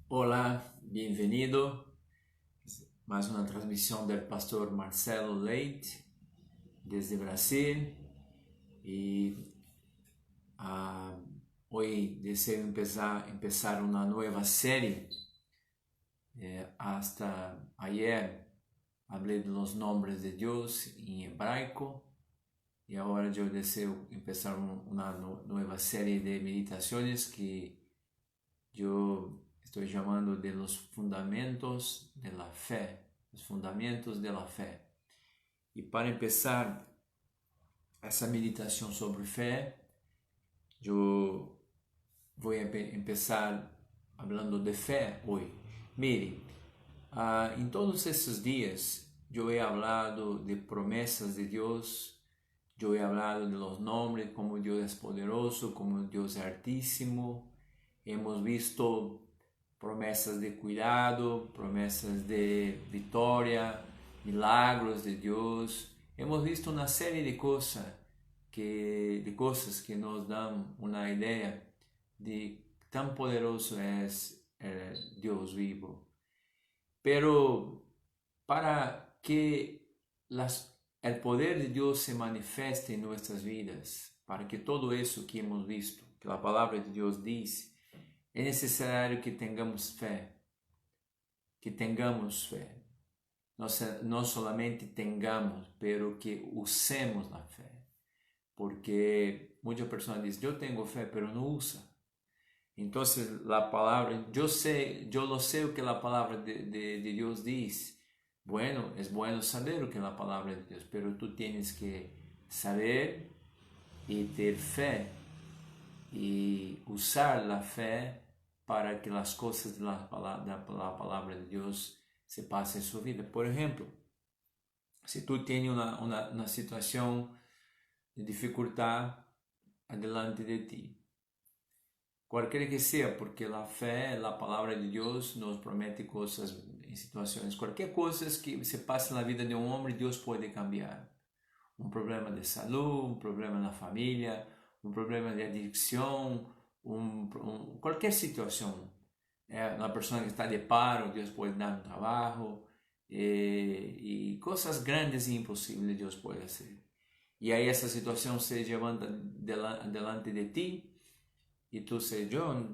Olá, bem-vindo. Mais uma transmissão do pastor Marcelo Leite desde Brasil e ah, hoje desejo empezar uma nova série. Hasta ayer hablé de los nombres de Dios em hebraico e agora eu desejo empezar uma nova série de meditações que eu estou chamando de los fundamentos de la fe, os fundamentos de la fe. E para começar essa meditação sobre fé, eu vou começar falando de fé hoje. Mire, em todos esses dias eu he hablado de promessas de Deus, eu he hablado de los nombres, como Deus é poderoso, como Deus é altíssimo. Hemos visto promessas de cuidado, promessas de vitória, milagros de Deus. Hemos visto uma série de coisas que nos dão uma ideia de tão poderoso é Deus vivo. Pero para que el poder de Deus se manifeste em nossas vidas, para que todo isso que hemos visto, que a palavra de Deus diz, é necessário que tenhamos fé. Que tenhamos fé. Não somente tenhamos, pero que usemos a fé. Porque muitas pessoas dizem, eu tenho fé, pero não usa. Então, a palavra, eu lo sei o que a palavra de Deus diz. Bueno, é bueno saber o que a palavra de Deus, pero tu tienes que saber e ter fé e usar a fé para que as coisas da palavra de Deus se passem em sua vida. Por exemplo, se tu tens uma situação de dificuldade adelante de ti, qualquer que seja, porque a fé, a palavra de Deus nos promete coisas em situações, qualquer coisa que se passe na vida de um homem, Deus pode cambiar. Um problema de saúde, um problema na família, um problema de adicção, qualquer situação. Uma pessoa que está de paro, Deus pode dar um trabalho, e coisas grandes e impossíveis Deus pode fazer. E aí essa situação se levanta delante de ti, e tu diz,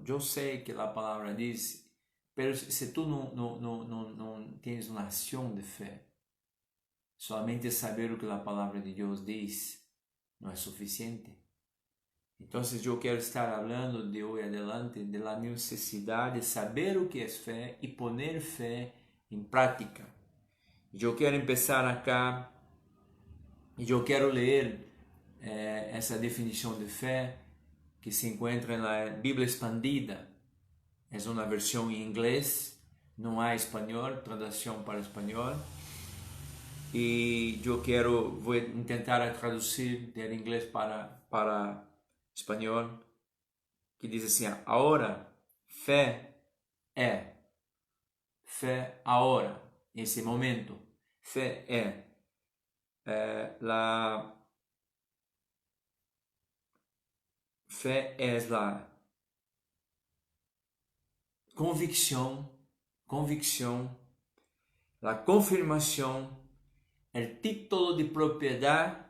eu sei que a palavra diz, mas se tu não tens uma ação de fé, somente saber o que a palavra de Deus diz não é suficiente. Então, eu quero estar falando de hoje adelante da necessidade de saber o que é fé e poner fé em prática. Eu quero começar acá e eu quero ler essa definição de fé que se encontra na Bíblia Expandida. É uma versão em inglês, não há espanhol, tradução para espanhol. E eu vou tentar traduzir de inglês para espanhol, que diz assim: agora, fé agora, nesse momento, fé la fé é la convicção, la confirmação, el título de propriedade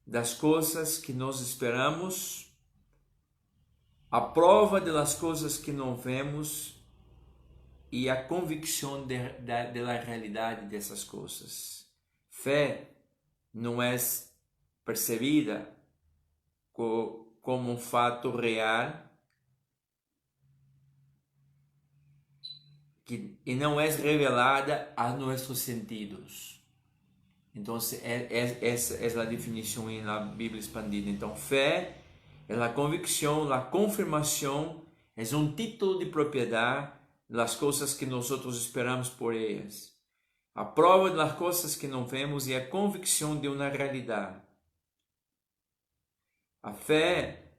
das coisas que nós esperamos, a prova das coisas que não vemos e a convicção da realidade dessas coisas. Fé não é percebida como um fato real e não é revelada a nossos sentidos. Então, essa é a definição na Bíblia Expandida. Então, fé é a convicção, a confirmação, é um título de propriedade das coisas que nós esperamos por elas. A prova das coisas que não vemos e a convicção de uma realidade. A fé,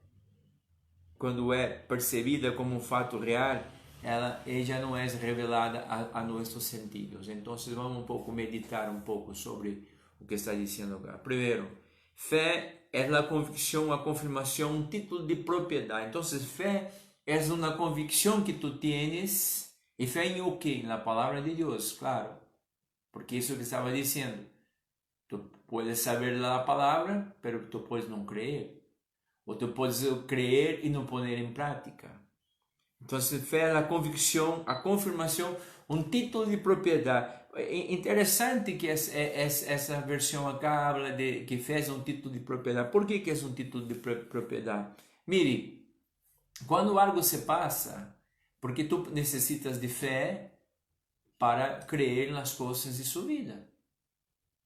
quando é percebida como um fato real, ela já não é revelada a nossos sentidos. Então, vamos meditar um pouco sobre o que está dizendo agora. Primeiro, fé é a convicção, a confirmação, um título de propriedade. Então, fé é uma convicção que tu tienes, e fé em o quê? Na palavra de Deus, claro, porque isso que estava dizendo, tu puedes saber la palavra, pero tu puedes não crer, ou tu puedes crer e não pôr em prática. Então, fé é a convicção, a confirmação, um título de propriedade. É interessante que essa versão acá habla de que fé é um título de propriedade. Por que é um título de propriedade? Mire, quando algo se passa, porque tu necessitas de fé para crer nas coisas de sua vida,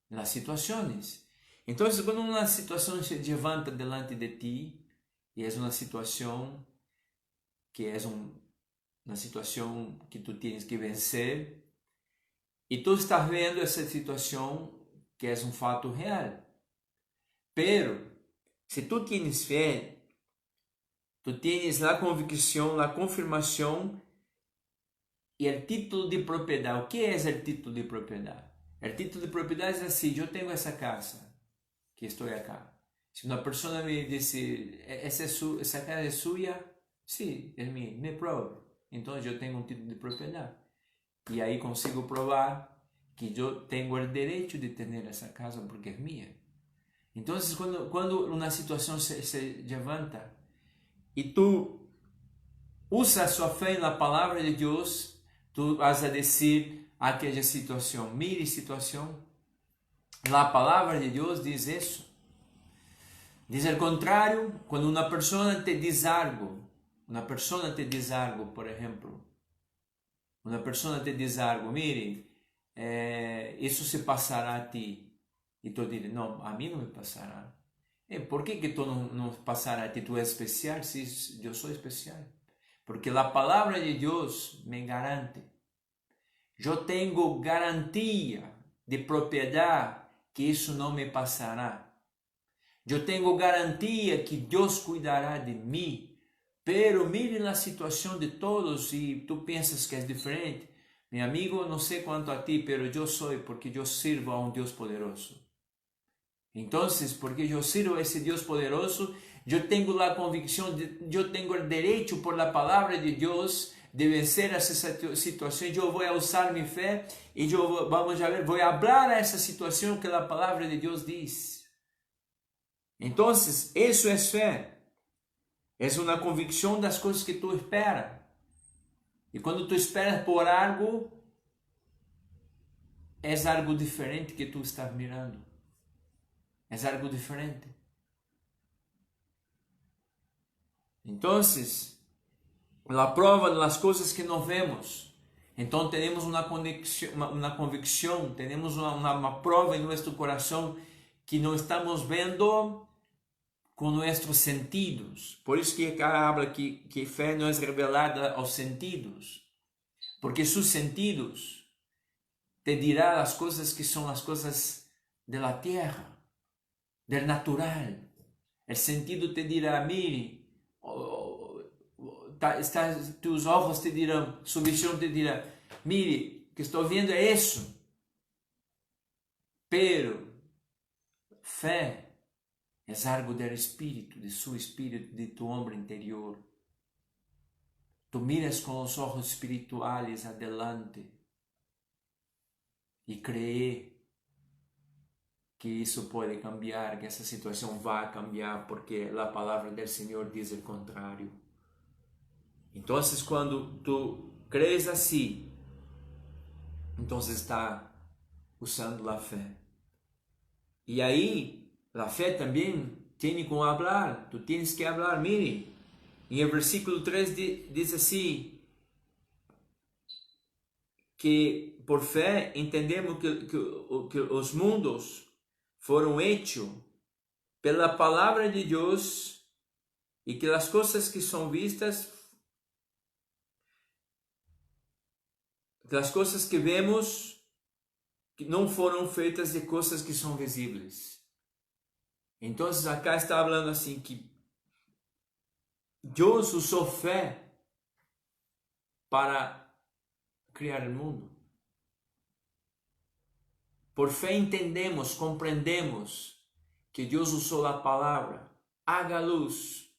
nas situações. Então, quando uma situação se levanta delante de ti, e é uma situação que é uma situação que tu tens que vencer, e tu estás vendo essa situação que é um fato real. Pero, se tu tens fé, tu tens a convicção, a confirmação e o título de propriedade. O que é o título de propriedade? O título de propriedade é assim: eu tenho essa casa, que estou aqui. Se uma pessoa me diz, essa casa é sua, sim, é minha, me prove. Então eu tenho um título de propriedade. E aí consigo provar que eu tenho o direito de ter essa casa porque é minha. Então, quando uma situação se levanta e tu usas sua fé na palavra de Deus, tu vas a dizer aquela situação: mire situação, a palavra de Deus diz isso. Diz ao contrário, quando uma pessoa te diz algo, por exemplo, uma pessoa te diz algo, mire, isso se passará a ti. E tu diz, não, a mim não me passará. Por que tu não passará a ti? Tu és especial? Sim, eu sou especial. Porque a palavra de Deus me garante. Eu tenho garantia de propriedade que isso não me passará. Eu tenho garantia que Deus cuidará de mim. Pero mire a situação de todos e tu pensas que é diferente. Meu amigo, não sei quanto a ti, pero eu sou porque eu sirvo a um Deus poderoso. Então, porque eu sirvo a esse Deus poderoso, eu tenho a convicção, eu tenho o direito por la palavra de Deus de vencer essa situação. Eu vou usar minha fé e vamos ver, vou falar a essa situação que a palavra de Deus diz. Então, isso é fé. É uma convicção das coisas que tu espera. E quando tu esperas por algo, é algo diferente que tu estás mirando. É algo diferente. Então, a prova das coisas que não vemos. Então, temos uma convicção, temos uma prova em nosso coração que não estamos vendo com nossos sentidos. Por isso que acá habla que fé não é revelada aos sentidos. Porque seus sentidos te dirá as coisas que são as coisas da terra, do natural. O sentido te dirá, mire, tus olhos te dirão, sua visão te dirá, mire, o que estou vendo é isso. Pero, fé é algo do espírito, de seu espírito, de tu homem interior. Tu miras com os olhos espirituais adelante e crê que isso pode cambiar, que essa situação vai cambiar, porque a palavra do Senhor diz o contrário. Então, quando tu crees assim, então está usando a fé. E aí, a fé também tem como falar, tu tens que falar, mire, em el versículo 3 diz assim, que por fé entendemos que os mundos foram hechos pela palavra de Deus e que as coisas que são vistas, as coisas que vemos, que não foram feitas de coisas que são visíveis. Então, acá está falando assim que Deus usou fé para criar o mundo. Por fé entendemos, compreendemos que Deus usou a palavra, haga luz.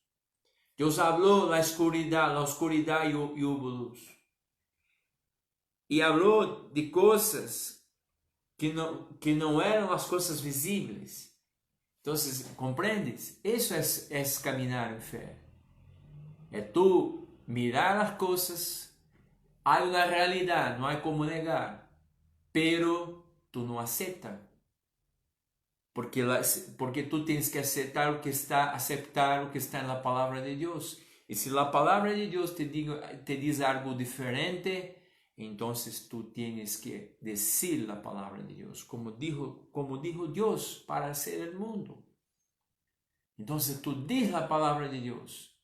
Dios habló la oscuridad y hubo luz. Y habló de cosas que no eran las cosas visibles. Entonces, ¿comprendes? Eso es caminar en fe. Es tú mirar las cosas, hay una realidad, no hay como negar, pero tú no aceptas. Porque tú tienes que aceptar lo que está en la palabra de Dios. Y si la palabra de Dios te dice algo diferente, entonces tú tienes que decir la palabra de Dios, como dijo Dios para hacer el mundo. Entonces tú dices la palabra de Dios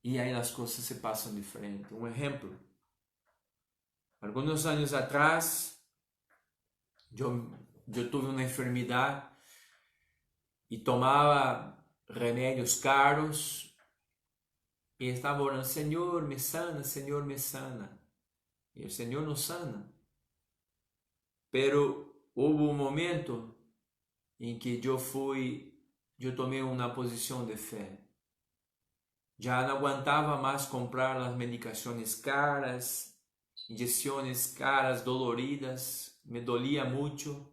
y ahí las cosas se pasan diferente. Un ejemplo, algunos años atrás yo tuve una enfermedad y tomaba remédios caros y estaba orando, Señor, me sana, Señor, me sana. Y el Señor nos sana. Pero hubo un momento en que yo tomé una posición de fe. Ya no aguantaba más comprar las medicaciones caras, inyecciones caras, doloridas, me dolía mucho.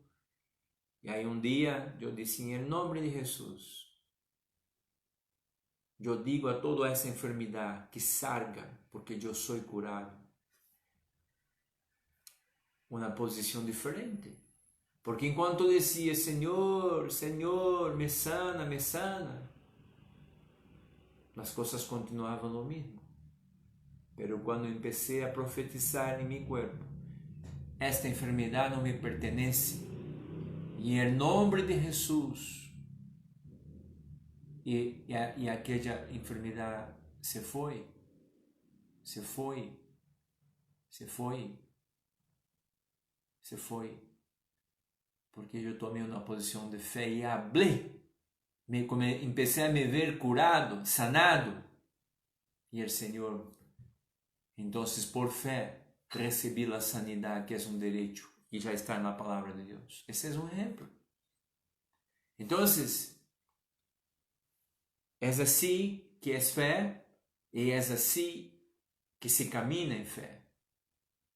Y ahí un día yo decía, en el nombre de Jesús, yo digo a toda esa enfermedad que salga, porque yo soy curado. Una posición diferente. Porque enquanto decía, Señor, Señor, me sana, las cosas continuaban lo mismo. Pero cuando empecé a profetizar en mi cuerpo, esta enfermedad no me pertenece. Y en el nombre de Jesús, y aquella enfermedad se fue, porque yo tomé una posición de fe y hablé. Empecé a me ver curado, sanado. Y el Señor, entonces por fe, recibí la sanidad, que es un derecho, y ya está en la palabra de Dios. Ese es un ejemplo. Entonces, es así que es fe, y es así que se camina en fe.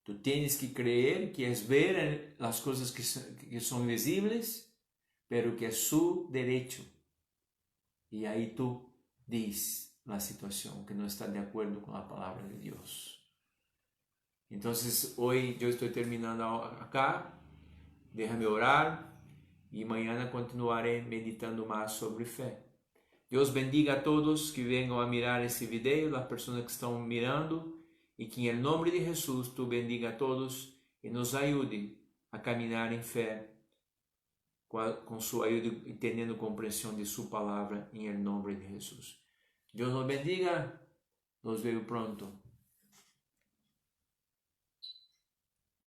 Tú tienes que creer que es ver las cosas que son visibles, pero que es su derecho. Y ahí tú dices la situación que no está de acuerdo con la palabra de Dios. Entonces hoy yo estoy terminando acá, déjame orar y mañana continuaré meditando más sobre fe. Dios bendiga a todos que vengan a mirar esse video, las personas que están mirando, y que en el nombre de Jesús tú bendiga a todos y nos ayude a caminar en fe con su ayuda y teniendo comprensión de su palabra en el nombre de Jesús. Dios nos bendiga, nos vemos pronto.